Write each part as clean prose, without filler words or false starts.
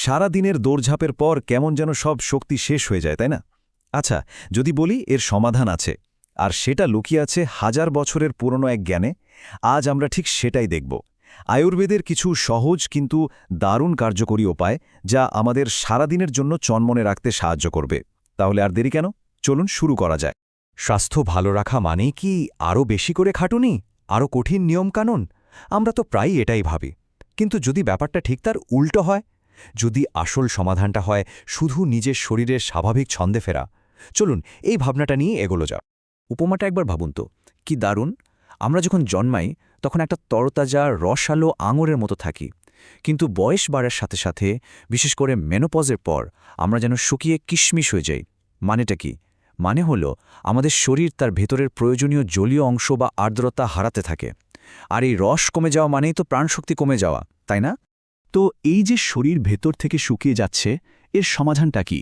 সারা দিনের দৌড়ঝাঁপের পর কেমন যেন সব শক্তি শেষ হয়ে যায়, তাই না? আচ্ছা, যদি বলি এর সমাধান আছে, আর সেটা লুকিয়ে আছে হাজার বছরের পুরনো এক জ্ঞানে, আজ আমরা ঠিক সেটাই দেখব। আয়ুর্বেদের কিছু সহজ কিন্তু দারুণ কার্যকরী উপায়, যা আমাদের সারাদিনের জন্য চনমনে রাখতে সাহায্য করবে। তাহলে আর দেরি কেন, চলুন শুরু করা যায়। স্বাস্থ্য ভালো রাখা মানেই কি আরও বেশি করে খাটুনি, আরও কঠিন নিয়মকানুন? আমরা তো প্রায়ই এটাই ভাবি। কিন্তু যদি ব্যাপারটা ঠিক তার উল্টো হয়, যদি আসল সমাধানটা হয় শুধু নিজের শরীরের স্বাভাবিক ছন্দে ফেরা, চলুন এই ভাবনাটা নিয়ে এগোলো যাক। উপমাটা একবার ভাবুন তো, কি দারুণ! আমরা যখন জন্মাই তখন একটা তরতাজা রসালো আঙুরের মতো থাকি, কিন্তু বয়স বাড়ার সাথে সাথে, বিশেষ করে মেনোপজের পর, আমরা যেন শুকিয়ে কিশমিশ হয়ে যাই। মানেটা কি? মানে হলো আমাদের শরীর তার ভেতরের প্রয়োজনীয় জলীয় অংশ বা আর্দ্রতা হারাতে থাকে। আর এই রস কমে যাওয়া মানেই তো প্রাণশক্তি কমে যাওয়া, তাই না? তো এই যে শরীর ভেতর থেকে শুকিয়ে যাচ্ছে, এর সমাধানটা কি?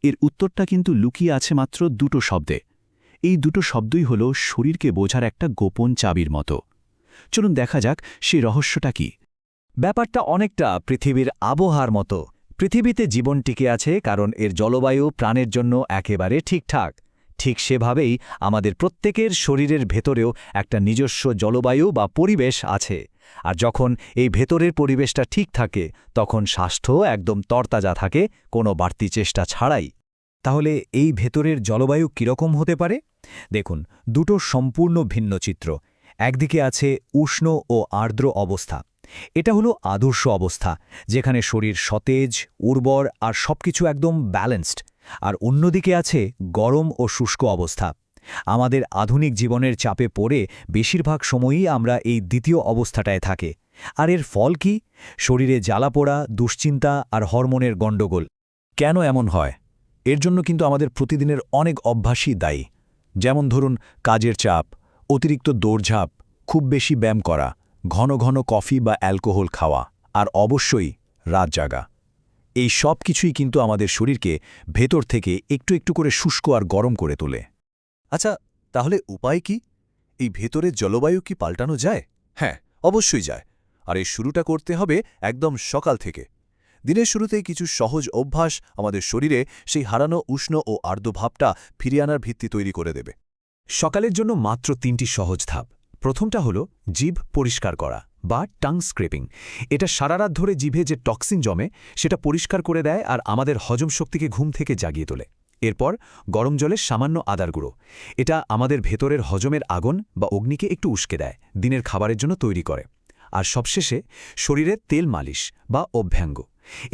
এর উত্তরটা কিন্তু লুকিয়ে আছে মাত্র দুটো শব্দে। এই দুটো শব্দই হল শরীরকে বোঝার একটা গোপন চাবির মতো। চলুন দেখা যাক সেই রহস্যটা কি। ব্যাপারটা অনেকটা পৃথিবীর আবহাওয়ার মতো। পৃথিবীতে জীবন টিকে আছে কারণ এর জলবায়ু প্রাণের জন্য একেবারে ঠিকঠাক। ঠিক সেভাবেই আমাদের প্রত্যেকের শরীরের ভেতরেও একটা নিজস্ব জলবায়ু বা পরিবেশ আছে। আর যখন এই ভেতরের পরিবেশটা ঠিক থাকে, তখন স্বাস্থ্য একদম তরতাজা থাকে, কোনো বাড়তি চেষ্টা ছাড়াই। তাহলে এই ভেতরের জলবায়ু কীরকম হতে পারে? দেখুন, দুটো সম্পূর্ণ ভিন্ন চিত্র। একদিকে আছে উষ্ণ ও আর্দ্র অবস্থা। এটা হলো আদর্শ অবস্থা, যেখানে শরীর সতেজ, উর্বর আর সবকিছু একদম ব্যালেন্সড। আর অন্যদিকে আছে গরম ও শুষ্ক অবস্থা। আমাদের আধুনিক জীবনের চাপে পড়ে বেশিরভাগ সময়ই আমরা এই দ্বিতীয় অবস্থাটায় থাকে। আর এর ফল কি? শরীরে জ্বালাপোড়া, দুশ্চিন্তা আর হরমোনের গণ্ডগোল। কেন এমন হয়? এর জন্য কিন্তু আমাদের প্রতিদিনের অনেক অভ্যাসই দায়ী। যেমন ধরুন, কাজের চাপ, অতিরিক্ত দৌড়ঝাঁপ, খুব বেশি ব্যায়াম করা, ঘন ঘন কফি বা অ্যালকোহল খাওয়া, আর অবশ্যই রাত জাগা। এই সব কিছুই কিন্তু আমাদের শরীরকে ভেতর থেকে একটু একটু করে শুষ্ক আর গরম করে তোলে। আচ্ছা, তাহলে উপায় কি? এই ভেতরের জলবায়ু কি পাল্টানো যায়? হ্যাঁ, অবশ্যই যায়। আর এই শুরুটা করতে হবে একদম সকাল থেকে। দিনের শুরুতেই কিছু সহজ অভ্যাস আমাদের শরীরে সেই হারানো উষ্ণ ও আর্দ্র ভাবটা ফিরিয়ে আনার ভিত্তি তৈরি করে দেবে। সকালের জন্য মাত্র ৩টি সহজ ধাপ। প্রথমটা হলো জিভ পরিষ্কার করা বা টাং স্ক্রেপিং। এটা সারা রাত ধরে জিভে যে টক্সিন জমে সেটা পরিষ্কার করে দেয় আর আমাদের হজম শক্তিকে ঘুম থেকে জাগিয়ে তোলে। এরপর গরম জলে সামান্য আদার গুঁড়ো। এটা আমাদের ভেতরের হজমের আগুন বা অগ্নিকে একটু উস্কে দেয়, দিনের খাবারের জন্য তৈরি করে। আর সবশেষে শরীরে তেল মালিশ বা অভ্যঙ্গ।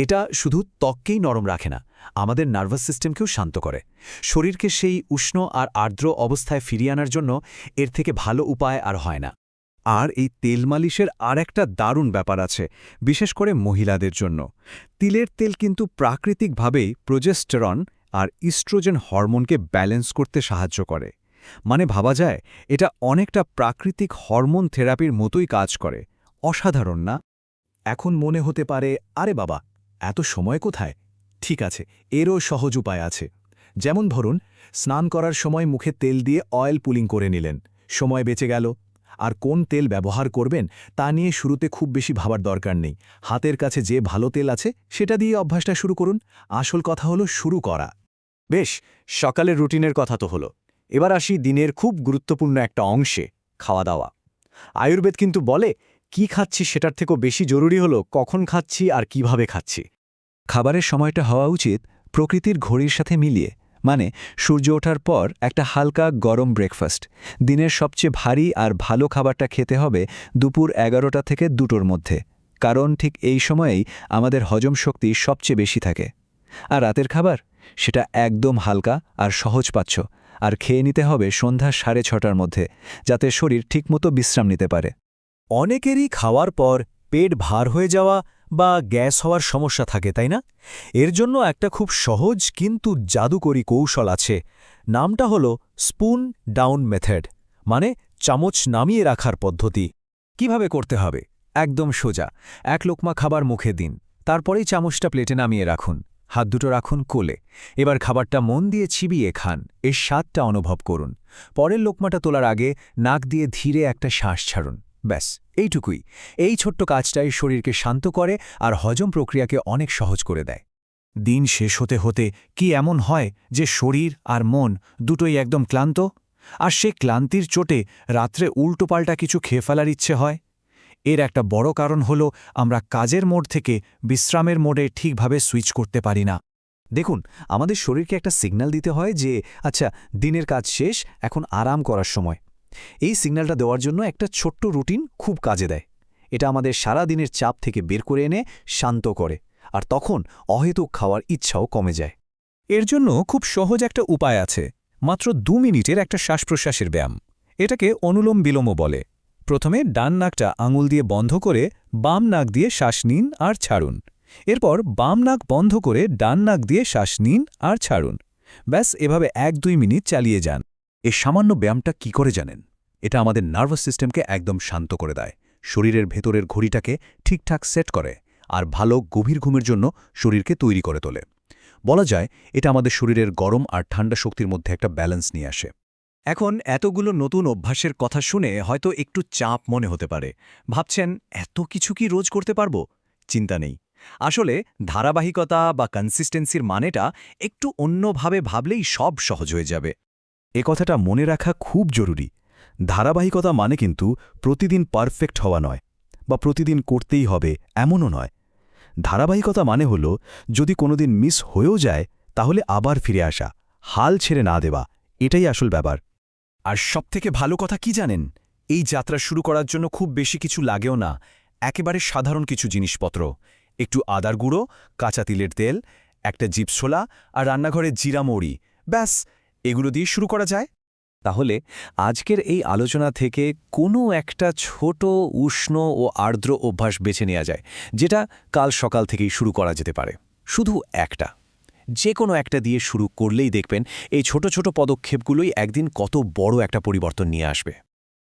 এটা শুধু ত্বককেই নরম রাখে না, আমাদের নার্ভাস সিস্টেমকেও শান্ত করে। শরীরকে সেই উষ্ণ আর আর্দ্র অবস্থায় ফিরিয়ে আনার জন্য এর থেকে ভালো উপায় আর হয় না। আর এই তেল মালিশের আর একটা দারুণ ব্যাপার আছে, বিশেষ করে মহিলাদের জন্য। তিলের তেল কিন্তু প্রাকৃতিকভাবেই প্রোজেস্টেরন আর ইস্ট্রোজেন হরমোনকে ব্যালেন্স করতে সাহায্য করে। মানে ভাবা যায়, এটা অনেকটা প্রাকৃতিক হরমোন থেরাপির মতোই কাজ করে। অসাধারণ না? এখন মনে হতে পারে, আরে বাবা, এত সময় কোথায়? ঠিক আছে, এরও সহজ উপায় আছে। যেমন ধরুন, স্নান করার সময় মুখে তেল দিয়ে অয়েল পুলিং করে নিলেন, সময় বেঁচে গেল। আর কোন তেল ব্যবহার করবেন তা নিয়ে শুরুতে খুব বেশি ভাবার দরকার নেই। হাতের কাছে যে ভালো তেল আছে সেটা দিয়ে অভ্যাসটা শুরু করুন। আসল কথা হলো শুরু করা। বেশ, সকালের রুটিনের কথা তো হলো। এবার আসি দিনের খুব গুরুত্বপূর্ণ একটা অংশে, খাওয়া দাওয়া। আয়ুর্বেদ কিন্তু বলে, কি খাচ্ছি সেটার থেকেও বেশি জরুরি হলো কখন খাচ্ছি আর কিভাবে খাচ্ছি। খাবারের সময়টা হওয়া উচিত প্রকৃতির ঘড়ির সাথে মিলিয়ে। মানে সূর্য ওঠার পর একটা হালকা গরম ব্রেকফাস্ট। দিনের সবচেয়ে ভারী আর ভালো খাবারটা খেতে হবে দুপুর 11টা থেকে 2টোর মধ্যে, কারণ ঠিক এই সময়েই আমাদের হজম শক্তি সবচেয়ে বেশি থাকে। আর রাতের খাবার, সেটা একদম হালকা আর সহজপাচ্য, আর খেয়ে নিতে হবে সন্ধ্যা 6:30টার মধ্যে, যাতে শরীর ঠিকমতো বিশ্রাম নিতে পারে। অনেকেরই খাওয়ার পর পেট ভার হয়ে যাওয়া বা গ্যাস হওয়ার সমস্যা থাকে, তাই না? এর জন্য একটা খুব সহজ কিন্তু জাদুকরী কৌশল আছে। নামটা হলো স্পুন ডাউন মেথড, মানে চামচ নামিয়ে রাখার পদ্ধতি। কিভাবে করতে হবে? একদম সোজা। এক লোকমা খাবার মুখে দিন, তারপরেই চামচটা প্লেটে নামিয়ে রাখুন, হাত দুটো রাখুন কোলে। এবার খাবারটা মন দিয়ে চিবিয়ে খান, এর স্বাদটা অনুভব করুন। পরের লোকমাটা তোলার আগে নাক দিয়ে ধীরে একটা শ্বাস ছাড়ুন। ব্যাস এইটুকুই। এই ছোট্ট কাজটাই শরীরকে শান্ত করে আর হজম প্রক্রিয়াকে অনেক সহজ করে দেয়। দিন শেষ হতে হতে কি এমন হয় যে শরীর আর মন দুটোই একদম ক্লান্ত, আর সে ক্লান্তির চোটে রাত্রে উল্টোপাল্টা কিছু খেয়ে ফেলার ইচ্ছে হয়? এর একটা বড় কারণ হল আমরা কাজের মোড থেকে বিশ্রামের মোডে ঠিকভাবে সুইচ করতে পারি না। দেখুন, আমাদের শরীরকে একটা সিগন্যাল দিতে হয় যে আচ্ছা, দিনের কাজ শেষ, এখন আরাম করার সময়। এই সিগন্যালটা দেওয়ার জন্য একটা ছোট্ট রুটিন খুব কাজে দেয়। এটা আমাদের সারা দিনের চাপ থেকে বের করে এনে শান্ত করে, আর তখন অহেতুক খাওয়ার ইচ্ছাও কমে যায়। এর জন্য খুব সহজ একটা উপায় আছে, মাত্র 2 মিনিটের একটা শ্বাস-প্রশ্বাসের ব্যায়াম। এটাকে অনুলোম বিলোমও বলে। প্রথমে ডান নাকটা আঙুল দিয়ে বন্ধ করে বাম নাক দিয়ে শ্বাস নিন আর ছাড়ুন। এরপর বাম নাক বন্ধ করে ডান নাক দিয়ে শ্বাস নিন আর ছাড়ুন। ব্যাস এভাবে 1-2 মিনিট চালিয়ে যান। এই সামান্য ব্যায়ামটা কি করে জানেন? এটা আমাদের নার্ভাস সিস্টেমকে একদম শান্ত করে দেয়, শরীরের ভেতরের ঘড়িটাকে ঠিকঠাক সেট করে, আর ভালো গভীর ঘুমের জন্য শরীরকে তৈরি করে তোলে। বলা যায় এটা আমাদের শরীরের গরম আর ঠান্ডা শক্তির মধ্যে একটা ব্যালেন্স নিয়ে আসে। এখন এতগুলো নতুন অভ্যাসের কথা শুনে হয়তো একটু চাপ মনে হতে পারে। ভাবছেন, এত কিছু কি রোজ করতে পারবো? চিন্তা নেই। আসলে ধারাবাহিকতা বা কনসিস্টেন্সির মানেটা একটু অন্যভাবে ভাবলেই সব সহজ হয়ে যাবে। এ কথাটা মনে রাখা খুব জরুরি। ধারাবাহিকতা মানে কিন্তু প্রতিদিন পারফেক্ট হওয়া নয়, বা প্রতিদিন করতেই হবে এমনও নয়। ধারাবাহিকতা মানে হলো যদি কোনোদিন মিস হয়েও যায় তাহলে আবার ফিরে আসা, হাল ছেড়ে না দেওয়া, এটাই আসল ব্যাপার। আর সবথেকে ভালো কথা কি জানেন? এই যাত্রা শুরু করার জন্য খুব বেশি কিছু লাগেও না। একেবারে সাধারণ কিছু জিনিসপত্র, একটু আদার গুঁড়ো, কাঁচা তিলের তেল, একটা জিপছোলা আর রান্নাঘরে জিরা মৌরি, ব্যাস এগুলো দিয়ে শুরু করা যায়। তাহলে আজকের এই আলোচনা থেকে কোনো একটা ছোট উষ্ণ ও আর্দ্র অভ্যাস বেছে নেওয়া যায়, যেটা কাল সকাল থেকেই শুরু করা যেতে পারে। শুধু একটা, যে কোনো একটা দিয়ে শুরু করলেই দেখবেন এই ছোট ছোট পদক্ষেপগুলোই একদিন কত বড় একটা পরিবর্তন নিয়ে আসবে।